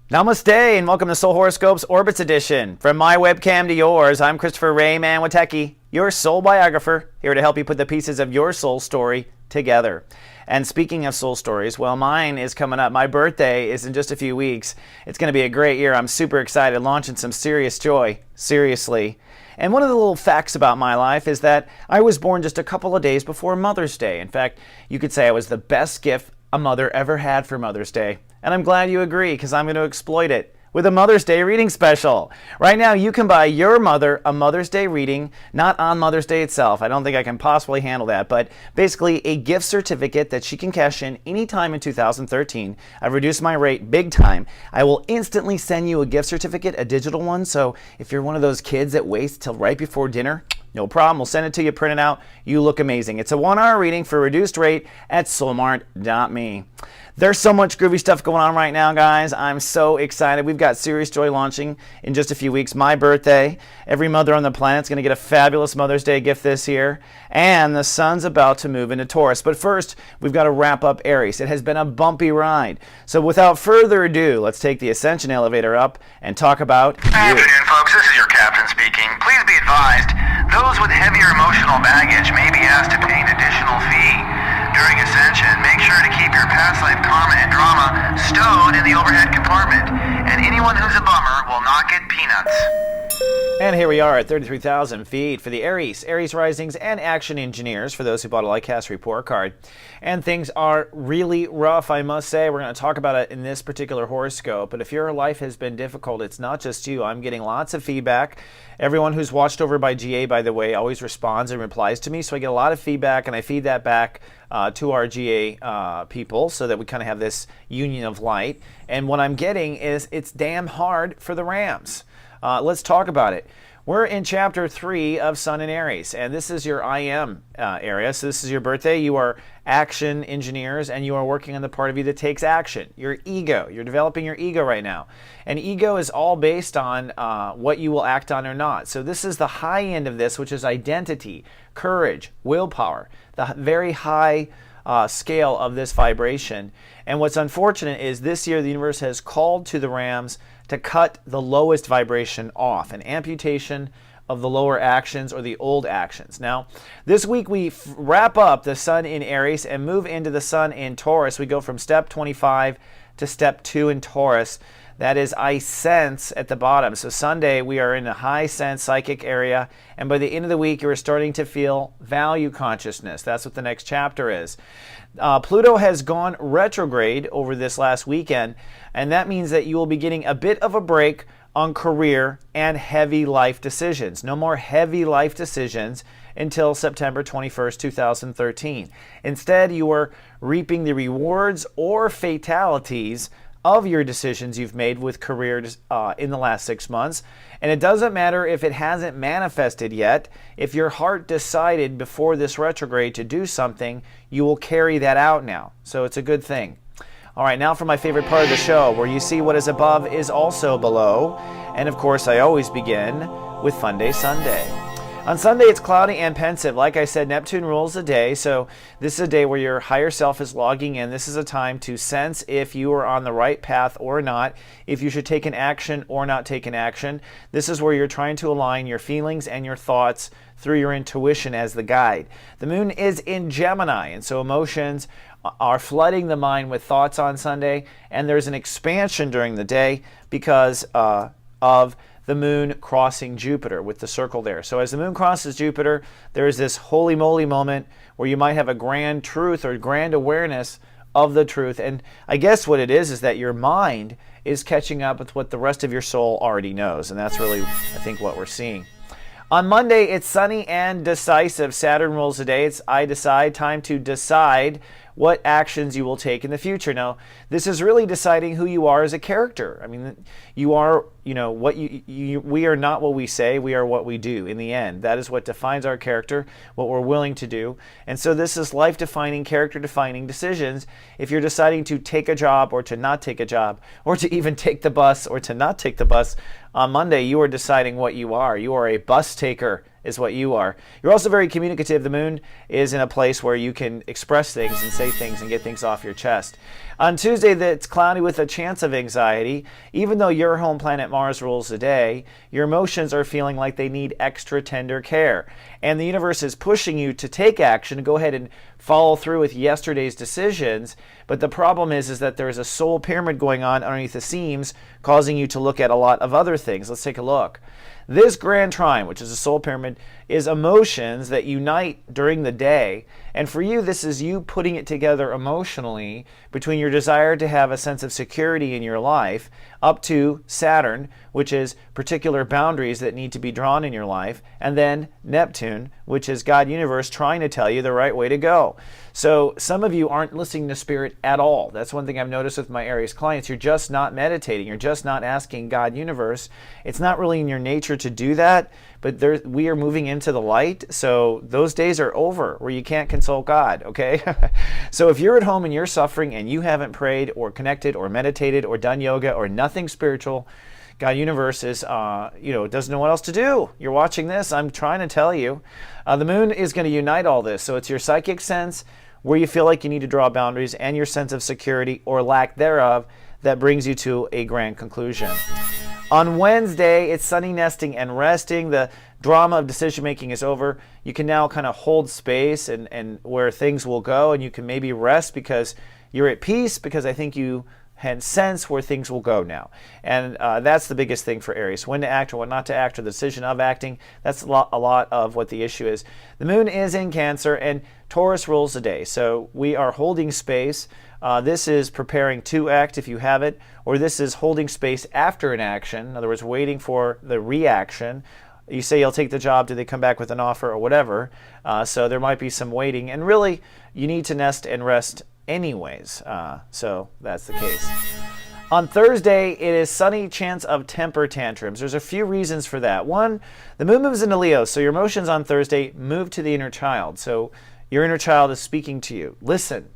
Namaste and welcome to Soul Horoscopes Orbits Edition. From my webcam to yours, I'm Christopher Rayman Witecki, your soul biographer, here to help you put the pieces of your soul story together. And speaking of soul stories, well, mine is coming up. My birthday is in just a few weeks. It's going to be a great year. I'm super excited, launching some serious joy, seriously. And one of the little facts about my life is that I was born just a couple of days before Mother's Day. In fact, you could say I was the best gift a mother ever had for Mother's Day. And I'm glad you agree, because I'm going to exploit it with a Mother's Day reading special. Right now, you can buy your mother a Mother's Day reading, not on Mother's Day itself. I don't think I can possibly handle that, but basically a gift certificate that she can cash in anytime in 2013. I've reduced my rate big time. I will instantly send you a gift certificate, a digital one, so if you're one of those kids that waits till right before dinner, no problem. We'll send it to you, print it out. You look amazing. It's a 1-hour reading for a reduced rate at soulmart.me. There's so much groovy stuff going on right now, guys. I'm so excited. We've got Serious Joy launching in just a few weeks. My birthday. Every mother on the planet's going to get a fabulous Mother's Day gift this year. And the sun's about to move into Taurus. But first, we've got to wrap up Aries. It has been a bumpy ride. So without further ado, let's take the Ascension elevator up and talk about Good afternoon, folks. This is your captain speaking. Please be advised, those with heavier emotional baggage may be asked to pay an additional fee. During Ascension, make sure to keep your past life karma and drama stowed in the overhead compartment, and anyone who's a bummer will not get peanuts. And here we are at 33,000 feet for the Aries Risings and Action Engineers, for those who bought a Lightcast report card. And things are really rough, I must say. We're going to talk about it in this particular horoscope. But if your life has been difficult, it's not just you. I'm getting lots of feedback. Everyone who's watched over by GA, by the way, always responds and replies to me. So I get a lot of feedback, and I feed that back to our GA people so that we kind of have this union of light. And what I'm getting is it's damn hard for the Rams. Let's talk about it. We're in chapter 3 of Sun in Aries, and this is your IM area. So this is your birthday. You are action engineers, and you are working on the part of you that takes action. Your ego. You're developing your ego right now. And ego is all based on what you will act on or not. So this is the high end of this, which is identity, courage, willpower, the very high scale of this vibration. And what's unfortunate is this year the universe has called to the Rams to cut the lowest vibration off, an amputation of the lower actions or the old actions. Now, this week we wrap up the Sun in Aries and move into the Sun in Taurus. We go from step 25 to step 2 in Taurus. That is I sense at the bottom. So Sunday we are in a high sense psychic area, and by the end of the week you are starting to feel value consciousness. That's what the next chapter is. Pluto has gone retrograde over this last weekend, and that means that you will be getting a bit of a break on career and heavy life decisions. No more heavy life decisions until September 21st, 2013. Instead, you are reaping the rewards or fatalities of your decisions you've made with career in the last 6 months. And it doesn't matter if it hasn't manifested yet. If your heart decided before this retrograde to do something, you will carry that out now. So it's a good thing. All right, now for my favorite part of the show, where you see what is above is also below. And of course, I always begin with Fun Day Sunday. On Sunday, it's cloudy and pensive. Like I said, Neptune rules the day, so this is a day where your higher self is logging in. This is a time to sense if you are on the right path or not, if you should take an action or not take an action. This is where you're trying to align your feelings and your thoughts through your intuition as the guide. The moon is in Gemini, and so emotions are flooding the mind with thoughts on Sunday, and there's an expansion during the day because of the moon crossing Jupiter with the circle there. So as the moon crosses Jupiter, there is this holy moly moment where you might have a grand truth or grand awareness of the truth. And I guess what it is that your mind is catching up with what the rest of your soul already knows. And that's really, I think, what we're seeing. On Monday, it's sunny and decisive. Saturn rules the day. It's I decide, time to decide what actions you will take in the future. Now, this is really deciding who you are as a character. I mean, you are, what we are not what we say, we are what we do in the end. That is what defines our character, what we're willing to do. And so this is life-defining, character-defining decisions. If you're deciding to take a job or to not take a job, or to even take the bus or to not take the bus, on Monday, you are deciding what you are. You are a bus taker is what you are. You're also very communicative. The moon is in a place where you can express things and say things and get things off your chest. On Tuesday, it's cloudy with a chance of anxiety. Even though your home planet Mars rules the day, your emotions are feeling like they need extra tender care. And the universe is pushing you to take action, to go ahead and follow through with yesterday's decisions. But the problem is that there is a soul pyramid going on underneath the seams, causing you to look at a lot of other things. Let's take a look. This grand trine, which is a soul pyramid, is emotions that unite during the day. And for you, this is you putting it together emotionally between your desire to have a sense of security in your life up to Saturn, which is particular boundaries that need to be drawn in your life, and then Neptune, which is God Universe trying to tell you the right way to go. So some of you aren't listening to Spirit at all. That's one thing I've noticed with my Aries clients. You're just not meditating. You're just not asking God Universe. It's not really in your nature to do that, but we are moving into the light, so those days are over where you can't consult God, okay? So if you're at home and you're suffering and you haven't prayed or connected or meditated or done yoga or nothing spiritual, God Universe is, doesn't know what else to do. You're watching this, I'm trying to tell you. The moon is going to unite all this, so it's your psychic sense where you feel like you need to draw boundaries and your sense of security or lack thereof that brings you to a grand conclusion. On Wednesday, it's sunny nesting and resting. The drama of decision making is over. You can now kind of hold space and where things will go, and you can maybe rest because you're at peace, because I think you had sense where things will go now. And that's the biggest thing for Aries. When to act or when not to act, or the decision of acting. That's a lot of what the issue is. The moon is in Cancer, and Taurus rules the day. So we are holding space. This is preparing to act if you have it, or this is holding space after an action. In other words, waiting for the reaction. You say you'll take the job, do they come back with an offer or whatever? So there might be some waiting, and really you need to nest and rest anyways. So that's the case. On Thursday, it is sunny, chance of temper tantrums. There's a few reasons for that. One, the moon moves into Leo, so your emotions on Thursday move to the inner child. So your inner child is speaking to you. Listen.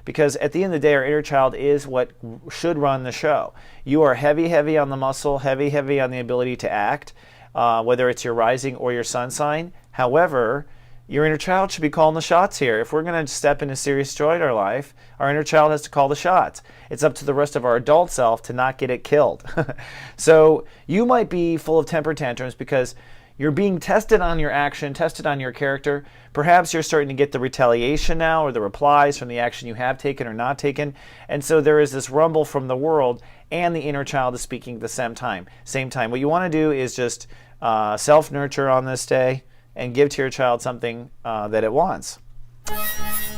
Because at the end of the day, our inner child is what should run the show. You are heavy on the muscle, heavy on the ability to act, whether it's your rising or your sun sign. However, your inner child should be calling the shots here. If we're going to step into serious joy in our life, our inner child has to call the shots. It's up to the rest of our adult self to not get it killed. So you might be full of temper tantrums because you're being tested on your action, tested on your character. Perhaps you're starting to get the retaliation now or the replies from the action you have taken or not taken. And so there is this rumble from the world, and the inner child is speaking at the same time. What you want to do is just self-nurture on this day and give to your child something that it wants.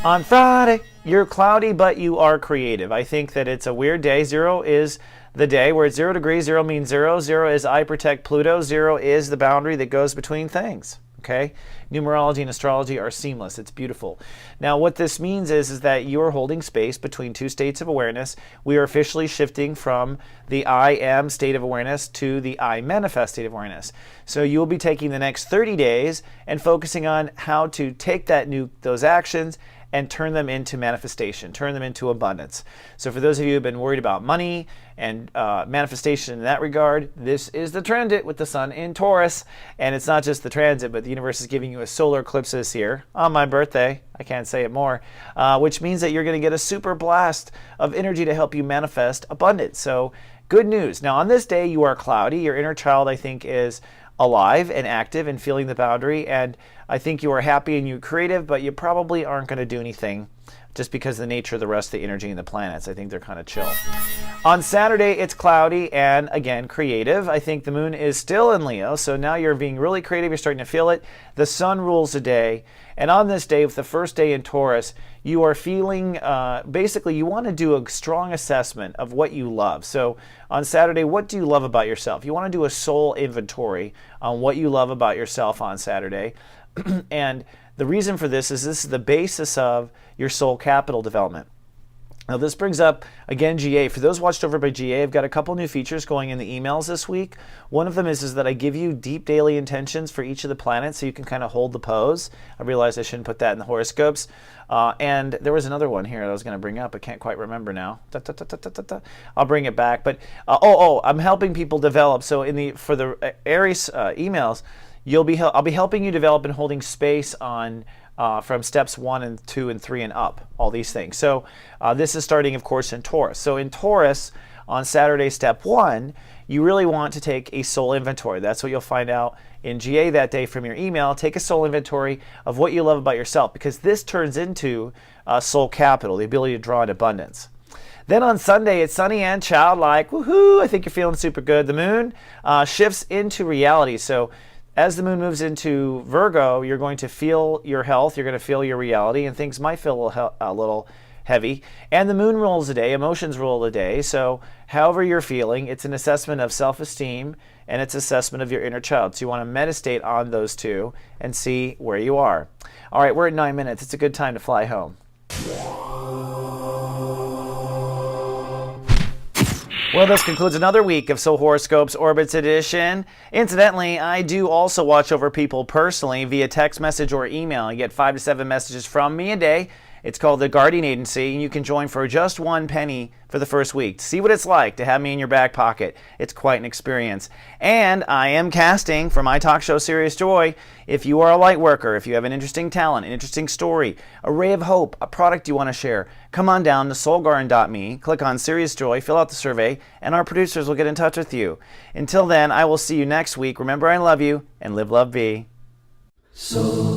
On Friday, you're cloudy, but you are creative. I think that it's a weird day. 0 is the day where it's 0 degrees. 0 means 0. 0 is I protect Pluto. 0 is the boundary that goes between things. Okay? Numerology and astrology are seamless. It's beautiful. Now, what this means is that you are holding space between two states of awareness. We are officially shifting from the I am state of awareness to the I manifest state of awareness. So you will be taking the next 30 days and focusing on how to take those actions and turn them into manifestation, turn them into abundance. So for those of you who have been worried about money and manifestation in that regard, this is the transit with the sun in Taurus. And it's not just the transit, but the universe is giving you a solar eclipse this year on my birthday. I can't say it more, which means that you're going to get a super blast of energy to help you manifest abundance. So good news. Now on this day, you are cloudy. Your inner child, I think, is alive and active and feeling the boundary, and I think you are happy and you're creative, but you probably aren't going to do anything just because of the nature of the rest of the energy in the planets. I think they're kind of chill. On Saturday, it's cloudy and, again, creative. I think the moon is still in Leo, so now you're being really creative. You're starting to feel it. The sun rules the day, and on this day, with the first day in Taurus, you are feeling, basically, you want to do a strong assessment of what you love. So on Saturday, what do you love about yourself? You want to do a soul inventory on what you love about yourself on Saturday. And the reason for this is the basis of your soul capital development. Now this brings up, again, GA. For those watched over by GA, I've got a couple new features going in the emails this week. One of them is that I give you deep daily intentions for each of the planets so you can kind of hold the pose. I realized I shouldn't put that in the horoscopes. And there was another one here that I was going to bring up. I can't quite remember now. I'll bring it back. But I'm helping people develop. So for the Aries emails, I'll be helping you develop and holding space on from steps 1 and 2 and 3 and up, all these things. So this is starting, of course, in Taurus. So in Taurus, on Saturday, step 1, you really want to take a soul inventory. That's what you'll find out in GA that day from your email. Take a soul inventory of what you love about yourself, because this turns into soul capital, the ability to draw in abundance. Then on Sunday, it's sunny and childlike. Woohoo! I think you're feeling super good. The moon shifts into reality. So as the moon moves into Virgo, you're going to feel your health, you're going to feel your reality, and things might feel a little heavy. And the moon rules the day, emotions rule the day. So however you're feeling, it's an assessment of self-esteem and it's assessment of your inner child. So you want to meditate on those two and see where you are. All right, we're at 9 minutes. It's a good time to fly home. Well, this concludes another week of Soul Horoscopes Orbits Edition. Incidentally, I do also watch over people personally via text message or email. You get 5 to 7 messages from me a day. It's called the Guardian Agency, and you can join for just 1 penny for the first week. See what it's like to have me in your back pocket. It's quite an experience. And I am casting for my talk show, Serious Joy. If you are a light worker, if you have an interesting talent, an interesting story, a ray of hope, a product you want to share, come on down to soulgarden.me, click on Serious Joy, fill out the survey, and our producers will get in touch with you. Until then, I will see you next week. Remember, I love you, and live, love, be. So